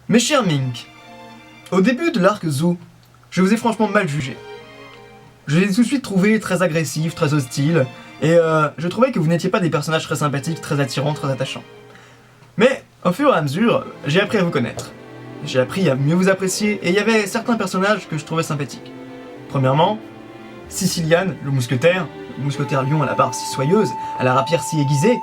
Mes chers Mink, au début de l'arc Zoo, je vous ai franchement mal jugé. Je l'ai tout de suite trouvé très agressif, très hostile, et je trouvais que vous n'étiez pas des personnages très sympathiques, très attirants, très attachants. Mais, au fur et à mesure, j'ai appris à vous connaître. J'ai appris à mieux vous apprécier, et il y avait certains personnages que je trouvais sympathiques. Premièrement, Sicilian, le mousquetaire lion à la barbe si soyeuse, à la rapière si aiguisée.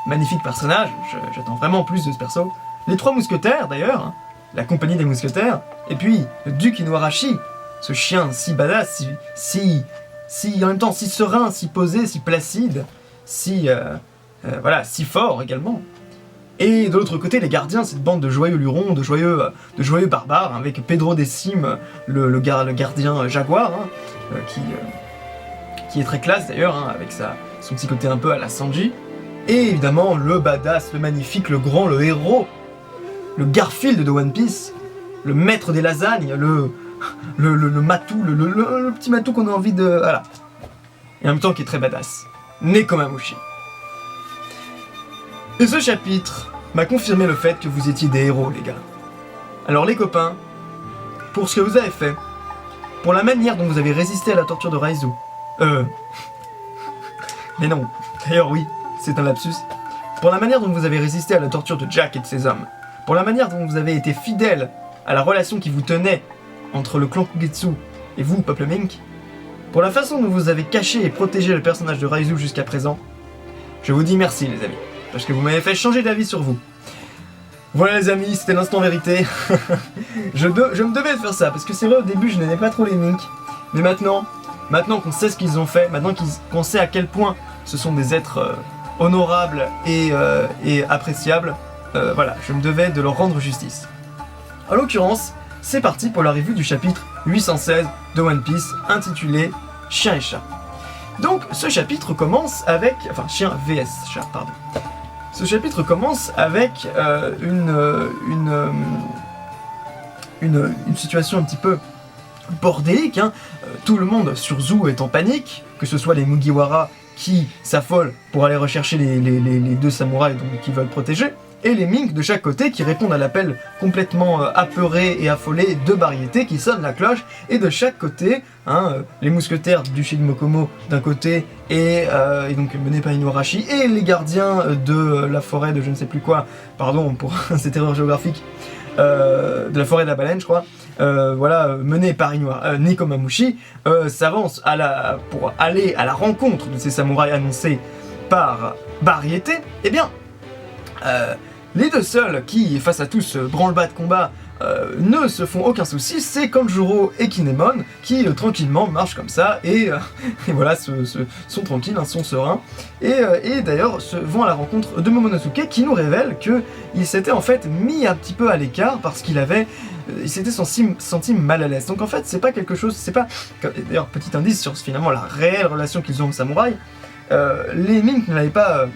Magnifique personnage, j'attends vraiment plus de ce perso. Les trois mousquetaires d'ailleurs, hein, la compagnie des mousquetaires, et puis le duc Inuarashi, ce chien si badass, si en même temps si serein, si posé, si placide, si fort également. Et de l'autre côté, les gardiens, cette bande de joyeux lurons, de joyeux barbares, hein, avec Pedro Décime, le gardien jaguar, hein, qui est très classe d'ailleurs, hein, avec son petit côté un peu à la Sanji. Et évidemment, le badass, le magnifique, le grand, le héros, le Garfield de One Piece, le maître des lasagnes, le matou, le petit matou qu'on a envie de... Voilà. Et en même temps qui est très badass. Nekomamushi. Et ce chapitre m'a confirmé le fait que vous étiez des héros, les gars. Alors les copains, pour ce que vous avez fait, pour la manière dont vous avez résisté à la torture de Raizu, mais non, d'ailleurs oui, c'est un lapsus. Pour la manière dont vous avez résisté à la torture de Jack et de ses hommes, pour la manière dont vous avez été fidèle à la relation qui vous tenait entre le clan Kugetsu et vous, peuple Mink, pour la façon dont vous avez caché et protégé le personnage de Raizu jusqu'à présent, je vous dis merci les amis, parce que vous m'avez fait changer d'avis sur vous. Voilà les amis, c'était l'instant vérité. je me devais de faire ça, parce que c'est vrai au début je n'aimais pas trop les Mink, mais maintenant qu'on sait ce qu'ils ont fait, maintenant qu'on sait à quel point ce sont des êtres honorables et appréciables, voilà, je me devais de leur rendre justice. En l'occurrence, c'est parti pour la review du chapitre 816 de One Piece, intitulé Chien et chat. Donc, ce chapitre commence avec... Enfin, chien vs chat, pardon. Ce chapitre commence avec une situation un petit peu bordélique, hein. Tout le monde sur Zoo est en panique, que ce soit les Mugiwara qui s'affolent pour aller rechercher les deux samouraïs qui veulent protéger, et les Mink de chaque côté qui répondent à l'appel complètement apeuré et affolé de Bariété qui sonne la cloche, et de chaque côté, hein, les mousquetaires du Shigmokomo d'un côté, et donc menés par Inuarashi, et les gardiens de la forêt de je ne sais plus quoi, pardon pour cette erreur géographique, de la forêt de la baleine je crois, menés par Nekomamushi, s'avancent pour aller à la rencontre de ces samouraïs annoncés par Bariété. Eh bien, les deux seuls qui, face à tout ce branle-bas de combat, ne se font aucun souci, c'est Kanjuro et Kinemon qui tranquillement marchent comme ça et voilà, sont tranquilles, hein, sont sereins, et d'ailleurs vont à la rencontre de Momonosuke qui nous révèle qu'il s'était en fait mis un petit peu à l'écart parce qu'il s'était senti mal à l'aise. Donc en fait c'est pas quelque chose, c'est pas... D'ailleurs petit indice sur finalement la réelle relation qu'ils ont aux samouraïs, les Mink n'avaient pas...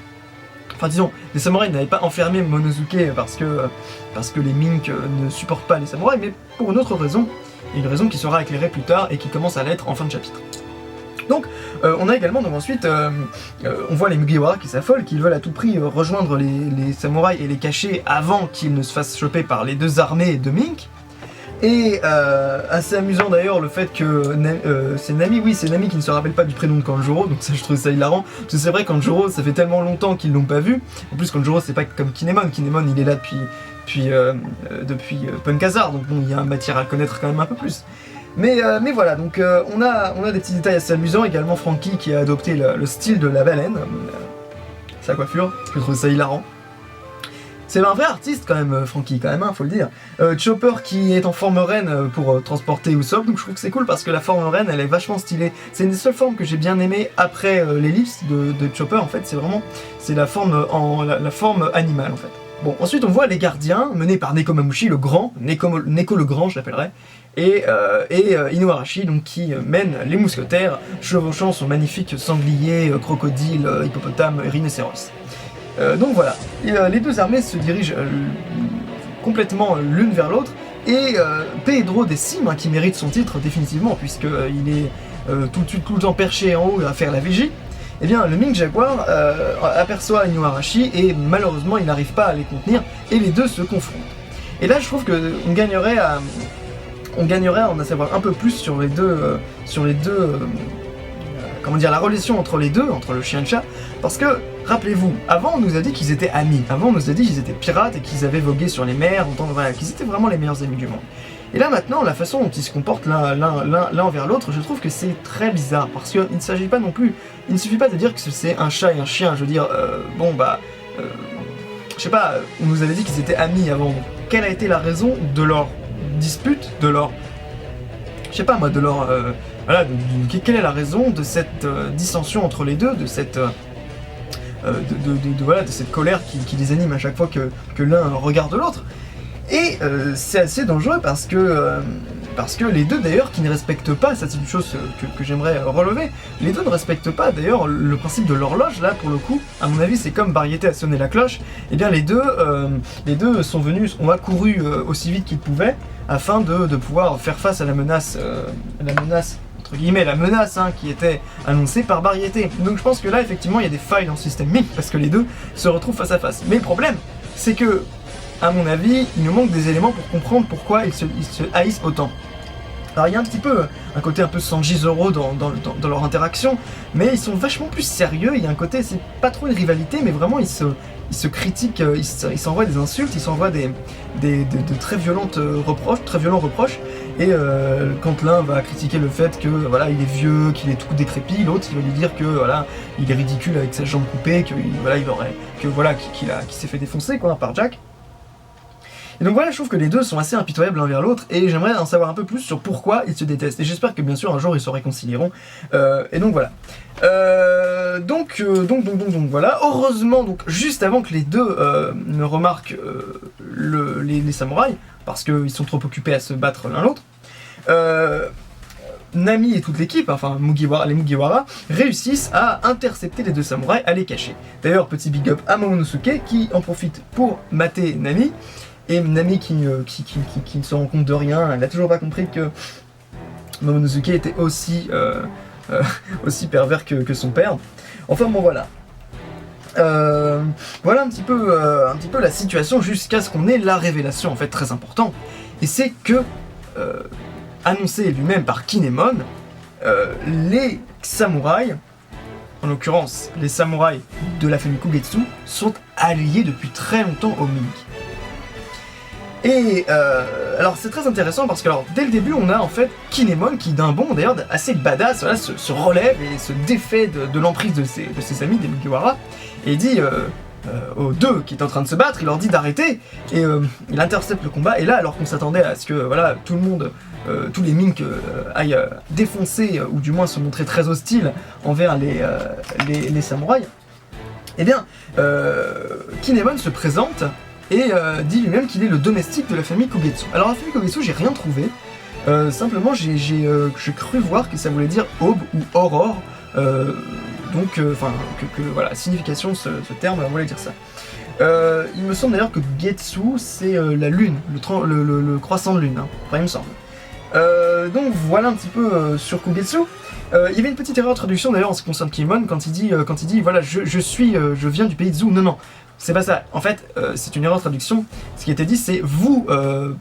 Enfin disons, les samouraïs n'avaient pas enfermé Momonosuke parce que les Mink ne supportent pas les samouraïs, mais pour une autre raison, et une raison qui sera éclairée plus tard et qui commence à l'être en fin de chapitre. Donc on a également donc ensuite, on voit les Mugiwara qui s'affolent, qui veulent à tout prix rejoindre les samouraïs et les cacher avant qu'ils ne se fassent choper par les deux armées de Mink. Et assez amusant d'ailleurs le fait que c'est Nami qui ne se rappelle pas du prénom de Kanjuro, donc ça je trouve ça hilarant, parce que c'est vrai Kanjuro ça fait tellement longtemps qu'ils l'ont pas vu, en plus Kanjuro c'est pas comme Kinemon il est là depuis Punk Hazard, donc bon il y a matière à connaître quand même un peu plus. Mais voilà, donc on a des petits détails assez amusants, également Franky qui a adopté le style de la baleine, sa coiffure, je trouve ça hilarant. C'est un vrai artiste quand même, Franky, quand même, hein, faut le dire. Chopper qui est en forme reine pour transporter Usopp, donc je trouve que c'est cool parce que la forme reine, elle est vachement stylée. C'est une des seules formes que j'ai bien aimé après l'ellipse de Chopper, en fait, c'est la forme la forme animale, en fait. Bon, ensuite on voit les gardiens, menés par Nekomamushi, le grand, Neko le grand, je l'appellerais, et Inuarashi, donc qui mène les mousquetaires, chevauchant son magnifique sanglier, crocodile, hippopotame, rhinocéros. Donc voilà, les deux armées se dirigent complètement l'une vers l'autre, et Pedro Décime, hein, qui mérite son titre définitivement, puisqu'il est tout le temps perché en haut à faire la vigie, eh bien le Mink Jaguar aperçoit Inuarashi, et malheureusement il n'arrive pas à les contenir, et les deux se confrontent. Et là je trouve qu'on gagnerait à en savoir un peu plus sur les deux, comment dire, la relation entre les deux, entre le chien et le chat, parce que, rappelez-vous, avant on nous a dit qu'ils étaient amis, avant on nous a dit qu'ils étaient pirates et qu'ils avaient vogué sur les mers, voilà, qu'ils étaient vraiment les meilleurs amis du monde. Et là maintenant, la façon dont ils se comportent l'un envers l'autre, je trouve que c'est très bizarre, parce qu'il ne s'agit pas non plus, il ne suffit pas de dire que c'est un chat et un chien, je veux dire, je sais pas, on nous avait dit qu'ils étaient amis avant, quelle a été la raison de leur dispute, de leur, je sais pas moi, de leur, voilà, quelle est la raison de cette dissension entre les deux, de cette, voilà, de cette colère qui les anime à chaque fois que l'un regarde l'autre. Et c'est assez dangereux parce que les deux d'ailleurs qui ne respectent pas, ça c'est une chose que j'aimerais relever, les deux ne respectent pas d'ailleurs le principe de l'horloge, là pour le coup, à mon avis c'est comme Variété a sonné la cloche, et bien les deux ont accouru aussi vite qu'ils pouvaient afin de pouvoir faire face à la menace entre guillemets, la menace qui était annoncée par Variété. Donc je pense que là effectivement il y a des failles dans le système MIC parce que les deux se retrouvent face à face. Mais le problème, c'est que à mon avis, il nous manque des éléments pour comprendre pourquoi ils se haïssent autant. Alors il y a un petit peu un côté un peu Sanji Zoro dans leur interaction, mais ils sont vachement plus sérieux, il y a un côté, c'est pas trop une rivalité, mais vraiment ils se critiquent, ils s'envoient des insultes, ils s'envoient de très violents reproches, et quand l'un va critiquer le fait que voilà il est vieux, qu'il est tout décrépit, l'autre il va lui dire que voilà il est ridicule avec sa jambe coupée, qu'il s'est fait défoncer quoi par Jack. Et donc voilà, je trouve que les deux sont assez impitoyables l'un vers l'autre, et j'aimerais en savoir un peu plus sur pourquoi ils se détestent. Et j'espère que bien sûr un jour ils se réconcilieront. Et donc voilà. Donc voilà. Heureusement, donc juste avant que les deux ne remarquent les samouraïs, parce qu'ils sont trop occupés à se battre l'un l'autre, Nami et toute l'équipe, enfin les Mugiwara, réussissent à intercepter les deux samouraïs, à les cacher. D'ailleurs, petit big up à Momonosuke qui en profite pour mater Nami. Et Nami qui ne se rend compte de rien, elle n'a toujours pas compris que Momonosuke était aussi pervers que son père. Enfin bon voilà. Voilà un petit peu la situation jusqu'à ce qu'on ait la révélation en fait très importante. Et c'est que, annoncé lui-même par Kinemon, les samouraïs, en l'occurrence les samouraïs de la famille Kugetsu, sont alliés depuis très longtemps aux Ming. Et alors c'est très intéressant parce que alors, dès le début on a en fait Kinemon qui d'un bond d'ailleurs assez badass voilà, se relève et se défait de l'emprise de ses amis des Mugiwara et dit aux deux qui étaient en train de se battre, il leur dit d'arrêter et il intercepte le combat et là alors qu'on s'attendait à ce que voilà tout le monde, tous les Mink aillent défoncer ou du moins se montrer très hostiles envers les samouraïs, et bien Kinemon se présente et dit lui-même qu'il est le domestique de la famille Kugetsu. Alors la famille Kugetsu, j'ai rien trouvé, simplement j'ai cru voir que ça voulait dire aube ou aurore, donc voilà, la signification de ce terme voulait dire ça. Il me semble d'ailleurs que Getsu c'est la lune, le croissant de lune, enfin il me semble. Donc voilà un petit peu sur Kugetsu. Il y avait une petite erreur de traduction d'ailleurs en ce qui concerne Kinemon quand il dit voilà je viens du pays de Zu. Non, c'est pas ça. En fait, c'est une erreur de traduction. Ce qui était dit, c'est vous,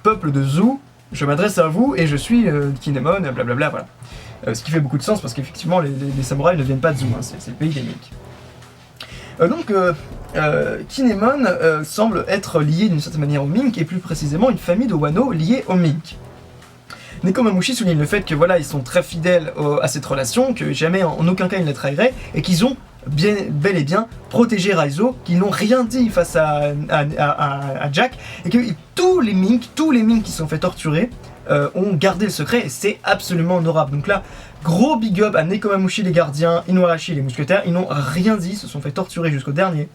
peuple de Zu, je m'adresse à vous et je suis Kinemon, blablabla, voilà. Ce qui fait beaucoup de sens parce qu'effectivement, les samouraïs ne viennent pas de Zu, c'est le pays des Mink. Donc, Kinemon semble être lié d'une certaine manière aux Mink et plus précisément une famille de Wano liée aux Mink. Nekomamushi souligne le fait que voilà, ils sont très fidèles à cette relation, que jamais en aucun cas ils ne la trahiraient et qu'ils ont bel et bien protégé Raizo, qu'ils n'ont rien dit face à Jack, et que tous les Mink qui se sont fait torturer ont gardé le secret, et c'est absolument honorable. Donc là, gros big up à Nekomamushi les gardiens, Inuarashi les mousquetaires, ils n'ont rien dit, se sont fait torturer jusqu'au dernier,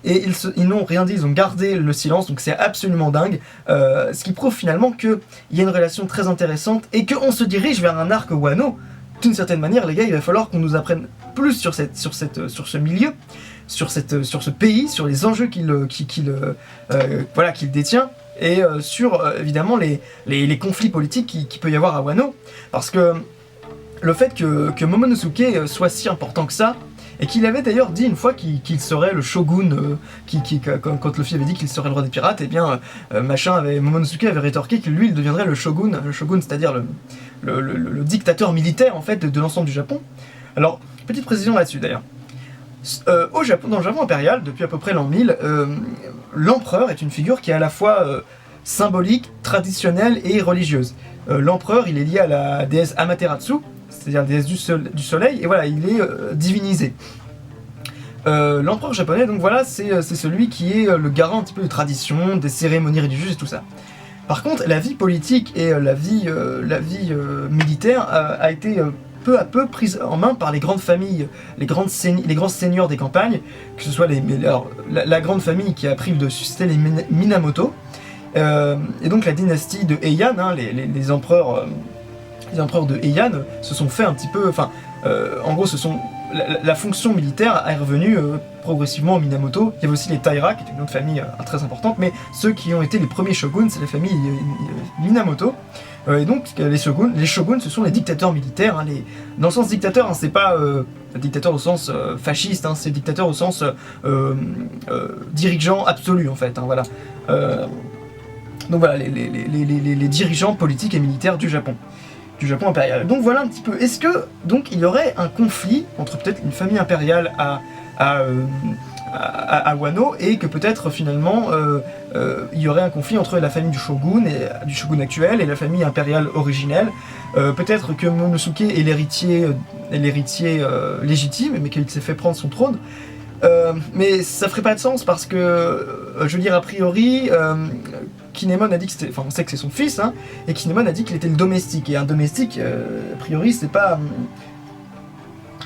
et ils n'ont rien dit, ils ont gardé le silence, donc c'est absolument dingue, ce qui prouve finalement qu'il y a une relation très intéressante, et qu'on se dirige vers un arc Wano. D'une certaine manière, les gars, il va falloir qu'on nous apprenne plus sur ce milieu, sur ce pays, sur les enjeux qu'il détient, et sur évidemment les conflits politiques qu'il peut y avoir à Wano, parce que le fait que Momonosuke soit si important que ça, et qu'il avait d'ailleurs dit une fois qu'il serait le shogun, quand Luffy avait dit qu'il serait le roi des pirates, et bien Momonosuke avait rétorqué que lui il deviendrait le shogun c'est-à-dire le dictateur militaire en fait de l'ensemble du Japon. Alors, petite précision là-dessus d'ailleurs. Au Japon, dans le Japon impérial, depuis à peu près l'an 1000, l'empereur est une figure qui est à la fois symbolique, traditionnelle et religieuse. L'empereur, il est lié à la déesse Amaterasu, c'est-à-dire la déesse du soleil, et voilà, il est divinisé. L'empereur japonais, donc voilà, c'est celui qui est le garant un petit peu de tradition, des cérémonies religieuses et tout ça. Par contre, la vie politique et la vie militaire a été peu à peu prise en main par les grandes familles, les grands seigneurs des campagnes, que ce soit la grande famille qui a pris le dessus, c'était les Minamoto, et donc la dynastie de Heian, hein, les empereurs de Heian se sont fait un petit peu, en gros, la fonction militaire est revenue progressivement aux Minamoto. Il y avait aussi les Taira, qui étaient une autre famille très importante, mais ceux qui ont été les premiers shoguns, c'est la famille Minamoto. Et donc les shoguns, ce sont les dictateurs militaires. Hein, dans le sens dictateur, hein, c'est pas dictateur au sens fasciste, hein, c'est dictateur au sens dirigeant absolu en fait. Hein, voilà. Donc voilà, les dirigeants politiques et militaires du Japon impérial. Donc voilà un petit peu. Est-ce que donc il y aurait un conflit entre peut-être une famille impériale à Wano, et que peut-être finalement il y aurait un conflit entre la famille du shogun actuel et la famille impériale originelle. Peut-être que Momonosuke est l'héritier légitime, mais qu'il s'est fait prendre son trône. Mais ça ferait pas de sens parce que, je veux dire, a priori, Kinemon a dit que c'était... Enfin, on sait que c'est son fils, hein, et Kinemon a dit qu'il était le domestique. Et un domestique, a priori, c'est pas...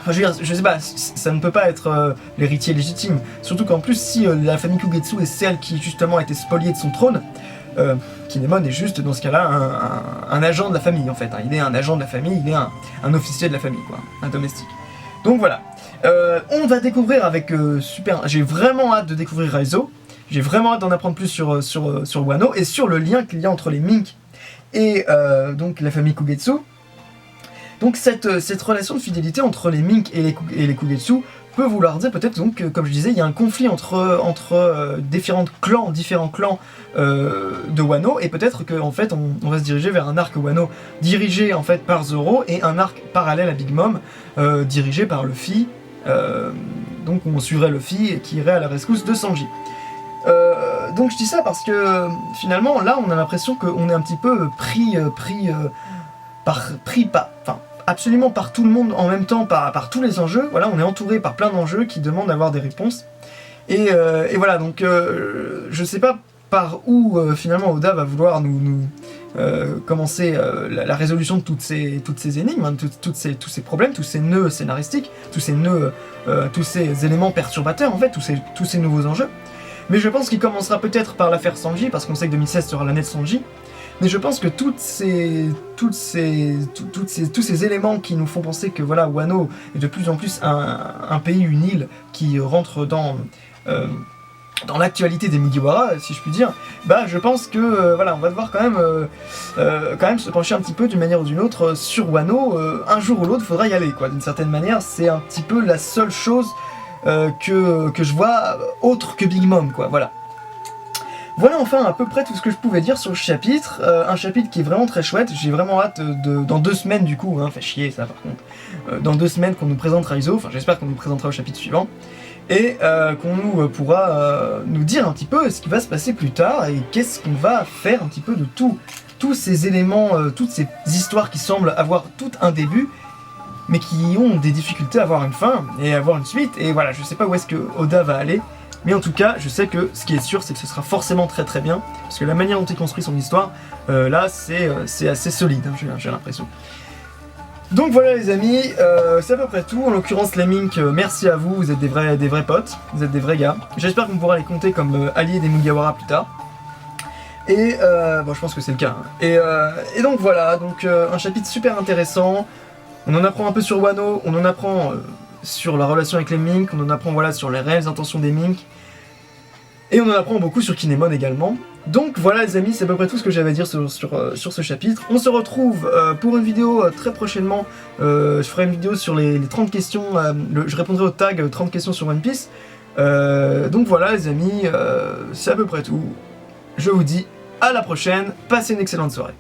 Enfin, je veux dire, je sais pas, ça ne peut pas être l'héritier légitime. Surtout qu'en plus, si la famille Kugetsu est celle qui, justement, a été spoliée de son trône, Kinemon est juste, dans ce cas-là, un agent de la famille, en fait. Hein. Il est un agent de la famille, il est un officier de la famille, quoi. Un domestique. Donc voilà. On va découvrir avec j'ai vraiment hâte de découvrir Raizo. J'ai vraiment hâte d'en apprendre plus sur Wano et sur le lien qu'il y a entre les Mink et donc la famille Kugetsu. Donc cette relation de fidélité entre les Mink et les Kugetsu peut vouloir dire peut-être donc, comme je disais, il y a un conflit entre différents clans de Wano, et peut-être qu'en fait on va se diriger vers un arc Wano dirigé en fait par Zoro et un arc parallèle à Big Mom dirigé par Luffy. Donc on suivrait Luffy et qui irait à la rescousse de Sanji. Donc je dis ça parce que finalement là on a l'impression qu'on est un petit peu pris absolument par tout le monde en même temps, par tous les enjeux. Voilà, on est entouré par plein d'enjeux qui demandent d'avoir des réponses. Et voilà, donc je sais pas par où finalement Oda va vouloir nous commencer la résolution de toutes ces énigmes, hein, tous ces problèmes, tous ces nœuds scénaristiques, tous ces éléments perturbateurs en fait, tous ces nouveaux enjeux. Mais je pense qu'il commencera peut-être par l'affaire Sanji, parce qu'on sait que 2016 sera l'année de Sanji. Mais je pense que tous ces éléments qui nous font penser que voilà, Wano est de plus en plus un pays, une île qui rentre dans l'actualité des Mugiwara, si je puis dire, bah je pense que voilà, on va devoir quand même se pencher un petit peu d'une manière ou d'une autre sur Wano. Un jour ou l'autre, il faudra y aller, quoi. D'une certaine manière, c'est un petit peu la seule chose que je vois autre que Big Mom, quoi. Voilà. Voilà enfin à peu près tout ce que je pouvais dire sur le chapitre, un chapitre qui est vraiment très chouette. J'ai vraiment hâte dans 2 semaines du coup, hein, fait chier ça par contre, dans 2 semaines qu'on nous présente Raizo, enfin j'espère qu'on nous présentera au chapitre suivant, et qu'on nous pourra nous dire un petit peu ce qui va se passer plus tard, et qu'est-ce qu'on va faire un petit peu de tous ces éléments, toutes ces histoires qui semblent avoir tout un début, mais qui ont des difficultés à avoir une fin, et à avoir une suite, et voilà, je sais pas où est-ce que Oda va aller. Mais en tout cas, je sais que ce qui est sûr, c'est que ce sera forcément très très bien, parce que la manière dont il construit son histoire, là, c'est assez solide, hein, j'ai l'impression. Donc voilà les amis, c'est à peu près tout. En l'occurrence, les Mink, merci à vous, vous êtes des vrais potes, vous êtes des vrais gars. J'espère qu'on pourra les compter comme alliés des Mugiwara plus tard. Et bon, je pense que c'est le cas. Hein. Et donc voilà, donc un chapitre super intéressant. On en apprend un peu sur Wano, on en apprend sur la relation avec les Mink, on en apprend voilà sur les réelles intentions des Mink. Et on en apprend beaucoup sur Kinemon également. Donc voilà les amis, c'est à peu près tout ce que j'avais à dire sur ce chapitre. On se retrouve pour une vidéo très prochainement. Je ferai une vidéo sur les 30 questions, je répondrai au tag 30 questions sur One Piece. Donc voilà les amis, c'est à peu près tout. Je vous dis à la prochaine, passez une excellente soirée.